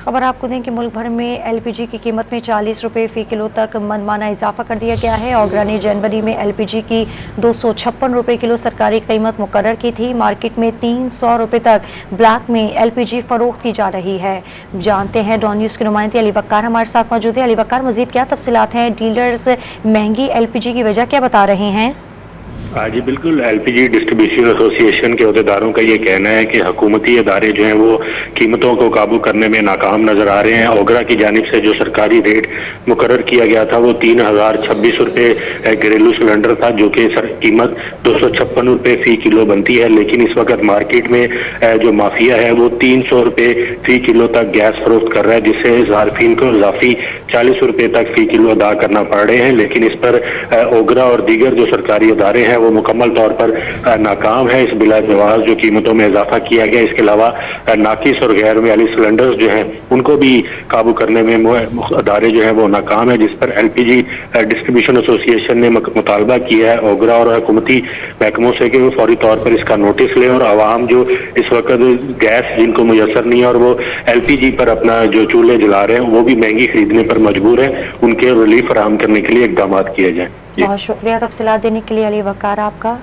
खबर आपको दें कि मुल्क भर में एलपीजी की कीमत में 40 रुपये फ़ी किलो तक मनमाना इजाफा कर दिया गया है। ओगरा ने जनवरी में एलपीजी की 256 रुपये किलो सरकारी कीमत मुकर्रर की थी। मार्केट में 300 रुपये तक ब्लैक में एलपीजी फरोख्त की जा रही है। जानते हैं डॉन न्यूज़ के नुमाइंदे अली वक्कार हमारे साथ मौजूद है। अली वक्कार, मजीद क्या तफसीलात हैं? डीलर्स महंगी एलपीजी की वजह क्या बता रहे हैं? जी बिल्कुल, एलपीजी डिस्ट्रीब्यूशन एसोसिएशन के अहदेदारों का ये कहना है कि हुकूमती अदारे जो हैं वो कीमतों को काबू करने में नाकाम नजर आ रहे हैं। ओगरा की जानिब से जो सरकारी रेट मुकर्रर किया गया था वो 3026 रुपये घरेलू सिलेंडर था, जो कि कीमत 256 रुपये फ़ी किलो बनती है। लेकिन इस वक्त मार्केट में जो माफिया है वो 300 रुपये फ़ी किलो तक गैस फरोख्त कर रहा है, जिससे ज़ारफीन को इजाफी 40 रुपये तक फ़ी किलो अदा करना पड़ रहे हैं। लेकिन इस पर ओगरा और दीगर जो सरकारी अदारे हैं वो मुकम्मल तौर पर नाकाम है। इस बिला जवाज जो कीमतों में इजाफा किया गया, इसके अलावा नाकिस और गैर मियाली सिलेंडर्स जो हैं उनको भी काबू करने में अदारे जो हैं वो नाकाम है, जिस पर एलपीजी डिस्ट्रीब्यूशन एसोसिएशन ने मुतालबा किया है ओगरा और हुकूमती महकमों से कि वो फौरी तौर पर इसका नोटिस लें और आवाम जो इस वक्त गैस जिनको मुयसर नहीं है और वो एलपीजी पर अपना जो चूल्हे जला रहे हैं वो भी महंगी खरीदने पर मजबूर है, उनके रिलीफ फराहम करने के लिए इकदाम किए जाएं। बहुत शुक्रिया तफसीलात देने के लिए अली वक्कार आपका।